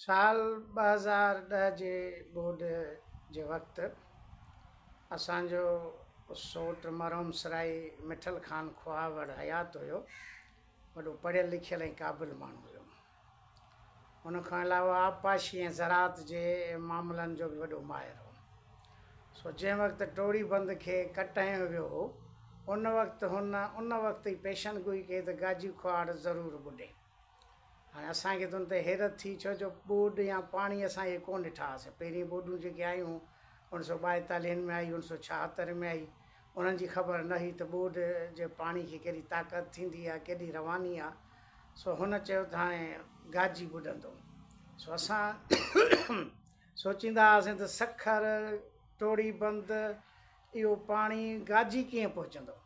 साल 2010 जे बोर्ड जे वक़्तु असांजो सोट मरहूम सराई मिठल ख़ान खुआवड़ हयात हुयो। वॾो पढ़ियल लिखियल ऐं क़ाबिल माण्हू हुयो। उन खां अलावा आबपाशी ऐं ज़राअत जे मामलनि जो बि वॾो माहिर हो। सो जंहिं वक़्तु टोड़ी बंद खे कटायो वियो हो उन वक़्तु ई पेशन गोई कई त गाजी खुआड़ ज़रूरु ॿुॾे। हाणे असांखे त उन ते हैरत थी, छो जो ॿोॾ या पाणी असांखे कोन ॾिठा हुआसीं। पहिरीं ॿोॾूं जेके आयूं 1942 में आई, 1976 में आई, उन्हनि जी ख़बर न हुई त ॿोॾ जे पाणी खे केॾी ताक़त थींदी आहे, केॾी रवानी आहे। सो हुन चयो त हाणे गाजी ॿुॾंदो। सो असां सोचींदा हुआसीं त सखर टोड़ी बंद इहो पाणी गाजी कीअं पहुचंदो,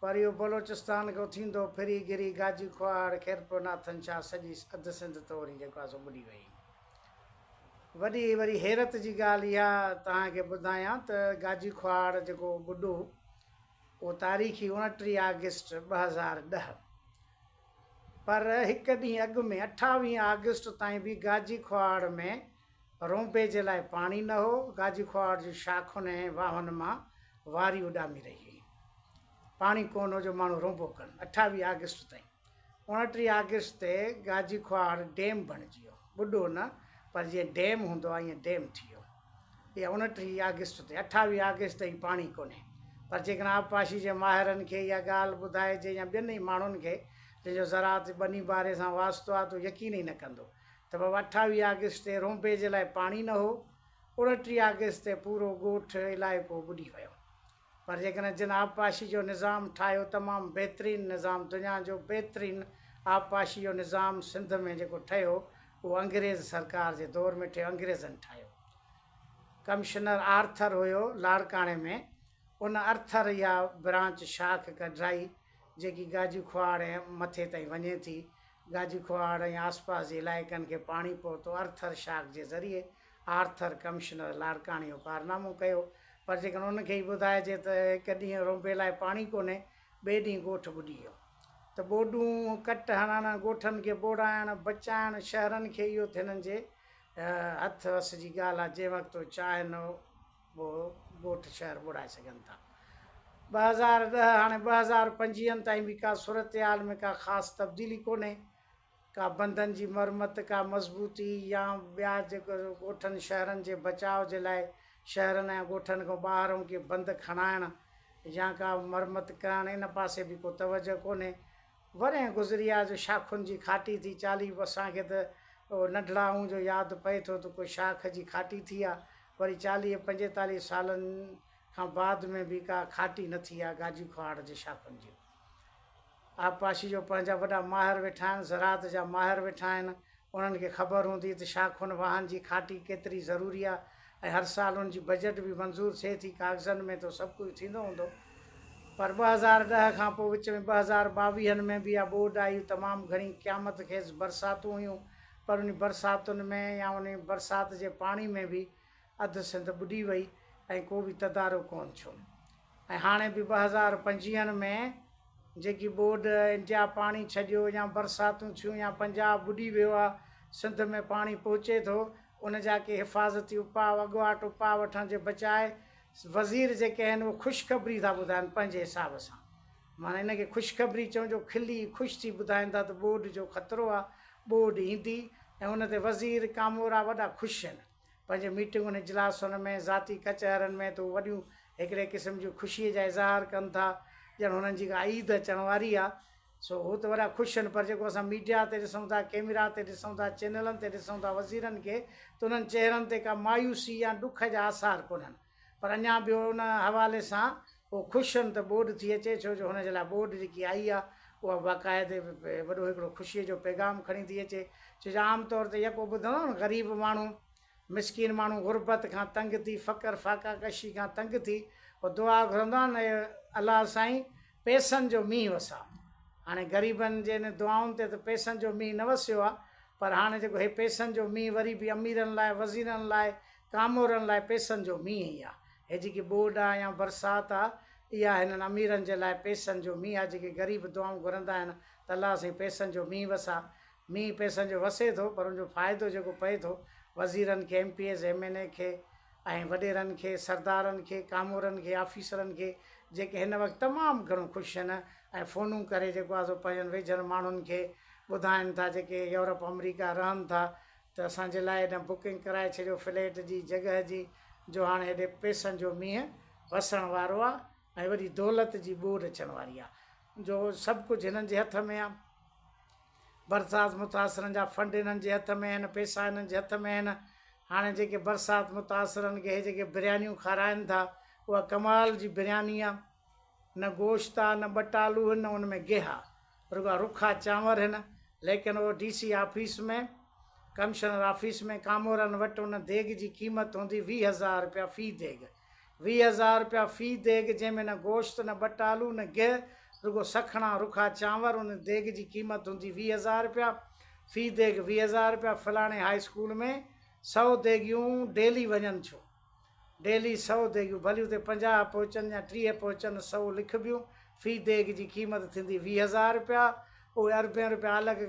पर इहो बलोचिस्तान खां थींदो फिरी गिरी गाजी खुआड़ खैरपुर नाथन शाह सॼी अधु सिंध तोड़ी जेको आहे सो ॿुॾी वई। वॾी वरी हैरत जी ॻाल्हि इहा तव्हांखे ॿुधायां त गाजी खुआड़ जेको ॿुॾो उहो तारीख़ी 29 अगस्त 2010, पर हिकु ॾींहुं अॻु में 28 अगस्त ताईं बि गाजी खुआड़ में रोंबे जे लाइ पाणी न हो। गाजी खुआड़ जी शाखुनि ऐं वाहनि मां वारी उॾामी रही हुई। पाणी कोन हो जो माण्हू रोंबो कनि। 28 अगस्त ताईं 29 अगस्त ते गाजी खुआड़ डैम बणिजी वियो। ॿुॾो न, पर जीअं डैम हूंदो आहे ईअं डैम थी वियो। इहा 29 अगस्त ते, 28 अगस्त ताईं पाणी कोन्हे। पर जेकॾहिं आबपाशी जे माहिरनि खे इहा ॻाल्हि ॿुधाइजे या ॿियनि ई माण्हुनि खे जंहिंजो ज़राअत ॿनी बारे सां वास्तो आहे, त यकीन ई न कंदो त बाबा 28 अगस्त ते रोंबे जे लाइ पाणी न हो, 29 अगस्त ते पूरो ॻोठु इलाइक़ो ॿुॾी वियो। पर जेकॾहिं जिन आबपाशी जो निज़ाम ठाहियो, तमामु बहितरीनु निज़ाम, दुनिया जो बहितरीनु आबपाशी जो निज़ाम सिंध में जेको ठहियो उहो अंग्रेज़ सरकार जे दौर में ठहियो, अंग्रेज़नि ठाहियो। कमिश्नर आर्थर हुयो लाड़काणे में। उन आर्थर इहा ब्रांच शाख कढाई जेकी गाजी खुआड़ ऐं मथे ताईं वञे थी। गाजी खुआड़ ऐं आसपास जे इलाइक़नि खे पाणी पहुतो आर्थर शाख जे ज़रिए। आर्थर कमिश्नर लाड़काणे जो कारनामो कयो। पर जेकॾहिं उनखे ई ॿुधाइजे त हिकु ॾींहुं रोंबे लाइ पाणी कोन्हे, ॿिए ॾींहुं ॻोठु ॿुॾी वियो। त ॿोॾूं कट हणण, ॻोठनि खे ॿोड़ाइणु, बचाइणु, शहरनि खे इहो हिननि जे हथ वस जी ॻाल्हि आहे। जंहिं वक़्तु चाहिनि उहो ॻोठु शहर ॿोड़ाए सघनि था। 2010 हाणे 2025 ताईं बि का सूरत हाल में का ख़ासि तब्दीली कोन्हे। का बंदनि जी मरमत, का मज़बूती या ॿिया जेको ॻोठनि शहरनि जे बचाव जे लाइ शहरनि ऐं ॻोठनि खां ॿाहिरों के बंदि खणाइणु या का मरमत करणु, इन पासे बि को तवजो कोन्हे। वरे गुज़रिया जो शाखुनि जी खाटी थी। 40 असांखे त नंढड़ा आऊं जो यादि पए थो त कोई शाख जी खाटी थी आहे। वरी 40-45 सालनि खां बाद में बि का खाटी न थी आहे गाजी खुआड़ जे शाखुनि जी। आबपाशी जो पंहिंजा वॾा माहिर वेठा आहिनि, ज़राअत जा माहिर वेठा आहिनि। उन्हनि खे ख़बर हूंदी त शाखुनि वाहन जी खाटी केतिरी ज़रूरी आहे ऐं हर साल उनजी बजट बि मंज़ूरु थिए थी। कागज़नि में त सभु कुझु थींदो हूंदो। पर 2010 खां पोइ विच में 2022 में बि इहा ॿोॾ आई। तमामु घणी क़यामत खेसि बरसातूं हुयूं, पर उन बरसातुनि में या उन बरसाति जे पाणी में बि अधु सिंध ॿुॾी वई ऐं को बि तदारो कोन थियो। ऐं हाणे बि 2025 में जेकी ॿोॾ इंडिया पाणी छॾियो या बरसातूं थियूं या पंजाब ॿुॾी वियो आहे, सिंध में पाणी पहुचे थो, उन जा के हिफ़ाज़ती उपाउ, अॻुवाट उपाउ वठण जे बचाए वज़ीर जेके आहिनि उहे ख़ुशख़बरी था ॿुधाइनि पंहिंजे हिसाब सां। माना इनखे ख़ुशख़बरी चऊं जो खिली ख़ुशि थी ॿुधाईंदा त ॿोॾ जो ख़तरो आहे, ॿोॾ ईंदी। ऐं उन ते वज़ीर कामोरा वॾा ख़ुशि आहिनि। पंहिंजे मीटिंगुनि इजलासुनि में, ज़ाती कचहरनि में त वॾियूं हिकिड़े क़िस्म जूं ख़ुशीअ जा इज़हार कनि था, ॼण हुननि जी का ईद अचण वारी आहे। सो उहो त वॾा ख़ुशि आहिनि। पर जेको असां मीडिया ते ॾिसूं था, कैमरा ते ॾिसूं था, चैनलनि ते ॾिसूं था वज़ीरनि खे, त उन्हनि चहिरनि ते का मायूसी या ॾुख जा आसार कोन्हनि। पर अञा बि उन हवाले सां उहो ख़ुशि आहिनि त ॿोॾ थी अचे, छो जो हुनजे लाइ ॿोॾ जेकी आई आहे उहा बाक़ाइदे वॾो हिकिड़ो ख़ुशीअ जो पैगाम खणी थी अचे। छो जो आमतौर ते यको ॿुधंदो न, ग़रीब माण्हू, मिसकिन माण्हू गुरबत खां तंग थी, फ़क़्र फाका कशी खां तंग थी, पोइ दुआ घुरंदो आहे न, अलाह साईं पैसनि जो मींहुं वसा। हाणे ग़रीबनि जे इन दुआउनि ते त पैसनि जो मींहुं न वसियो आहे, पर हाणे जेको इहे पैसनि जो मींहुं वरी बि अमीरनि लाइ, वज़ीरनि लाइ, कामोरनि लाइ पैसनि जो मींहुं ई आहे। हे जेकी ॿोॾ आहे या बरसाति आहे, इहा हिननि अमीरनि जे लाइ पैसनि जो मींहुं आहे। जेके ग़रीब दुआऊं घुरंदा आहिनि त अलाह साईं पैसनि जो मींहुं वसा। मींहुं पैसनि जो वसे थो, पर उनजो फ़ाइदो जेको पए थो वज़ीरनि खे, MPS MNA खे ऐं वॾेरनि खे, सरदारनि खे, कामोरनि खे, ऑफिसरनि खे, जेके हिन वक़्तु तमामु घणो ख़ुशि आहिनि ऐं फ़ोनूं करे जेको आहे सो पंहिंजनि वेझनि माण्हुनि खे ॿुधाइनि था, जेके यूरोप अमरीका रहनि था, त असांजे लाइ हिन बुकिंग कराए छॾियो फ्लैट जी, जॻह जी, जो हाणे हेॾे पैसनि जो मींहुं वसण वारो आहे ऐं वरी दौलत जी ॿूड अचण वारी आहे, जो सभु कुझु हिननि जे हथ में आहे। बरसाति मुतासिरनि जा फंड हिननि जे हथ में आहिनि, पैसा हिननि जे हथ में आहिनि। हाणे जेके बरसाति मुतासिरनि खे जेके बिरयानियूं खाराइनि था, उहा कमाल जी बिरयानी आहे, न गोश्त आहे, न बटालू आहिनि, न उन में गिह आहे, रुॻा रुखा चांवर आहिनि। लेकिन उहो DC ऑफिस में, कमिशनर ऑफिस में कामोरनि वटि उन देग जी क़ीमत हूंदी 20,000 रुपया फ़ी देग, 20,000 रुपया फ़ी देग, जंहिंमें न गोश्त, न बटालू, न गिह, रुॻो सखणा रुखा चांवर। उन देग जी क़ीमत हूंदी 20,000 रुपया फ़ी देग, 20,000 रुपया। फलाणे हाई स्कूल में 100 देगियूं डेली वञनि, छो डेली 100 देगियूं, भली हुते 50 पहुचनि या 30 पहुचनि, 100 लिखबियूं। फ़ी देग जी क़ीमत थींदी 20,000 रुपया। उहे अरबे रुपया अलॻि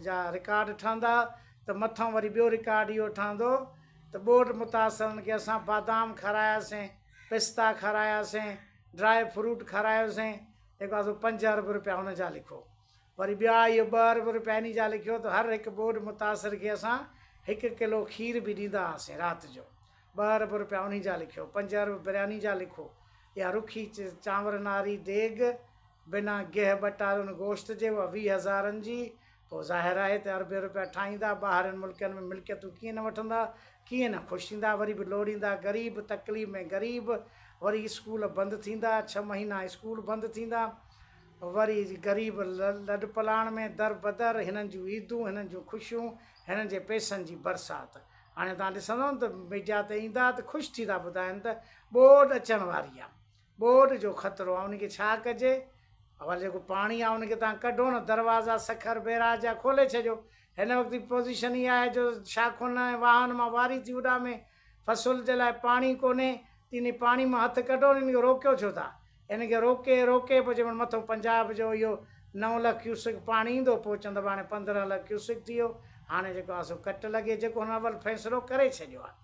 जा रिकार्ड ठहंदा, त मथां वरी ॿियो रिकार्ड इहो ठहंदो त ॿोॾि मुतासिरनि खे असां बादाम खारायासीं, पिस्ता खारायासीं, ड्राई फ्रूट खारायोसीं, जेको आहे 5 अरब रुपया हुन जा लिखो। वरी ॿिया इहो 2 अरब रुपया इन जा लिखियो, त हर हिकु ॿोॾि मुतासिर खे असां 1 किलो खीर बि ॾींदा हुआसीं राति जो, 2 अरब रुपया उन जा लिखियो, 5 अरब बिरयानी जा लिखो। या रुखी चांवर नारी देग बिना गिह बटालुनि गोश्त जे, उहा 20,000 जी। पोइ ज़ाहिर आहे त अरबे रुपया ठाहींदा, ॿाहिरनि मुल्कनि में मिल्कियतूं कीअं न वठंदा, कीअं न ख़ुशि थींदा। वरी बि लोड़ींदा ग़रीब, तकलीफ़ में ग़रीब। वरी स्कूल बंदि थींदा, 6 महीना स्कूल बंदि थींदा। वरी ग़रीब लॾ पलाण में दर बदर, हिननि जूं ईदूं, हिननि जूं ख़ुशियूं, हिननि जे पैसनि जी बरसाति। हाणे तव्हां ॾिसंदव न त मीडिया ते ईंदा त ख़ुशि थी था ॿुधाइनि त ॿोॾि अचण वारी आहे, ॿोॾि जो ख़तरो आहे। उनखे छा कजे, वरी जेको पाणी आहे उनखे तव्हां कढो न, दरवाज़ा सखर बैराज जा खोले छॾियो। हिन वक़्तु पोज़ीशन इहा आहे जो शाखुनि ऐं वाहन मां वारी थी उॾामे, फ़सुल जे लाइ पाणी कोन्हे, इन पाणी मां हथु कढो, इनखे रोकियो छो था? इनखे रोके पोइ जंहिंमहिल मथां पंजाब जो इहो 9 लख क्यूसिक पाणी ईंदो, पोइ चवंदो हाणे 15 लख क्यूसिक थी वियो। हाणे जेको आहे सो कट लॻे, जेको हुन वटि फ़ैसिलो करे छॾियो आहे।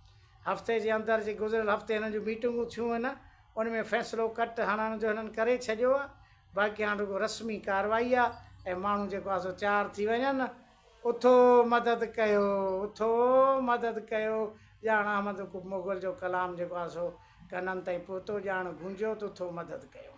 हफ़्ते जे अंदरि जे गुज़िरियल हफ़्ते हिननि जूं मीटिंगूं थियूं आहिनि, उन में फ़ैसिलो कट हणण जो हिननि करे छॾियो आहे। बाक़ी हाणे रुॻो रस्मी कार्रवाई आहे, ऐं माण्हू जेको आहे सो तयारु थी वञनि, उथो मदद कयो, उथो मदद कयो। ॼाण अहमद मुग़ल जो कलाम जेको आहे सो कननि ताईं पहुतो, ॼाण गूंजियो त उथो मदद कयो।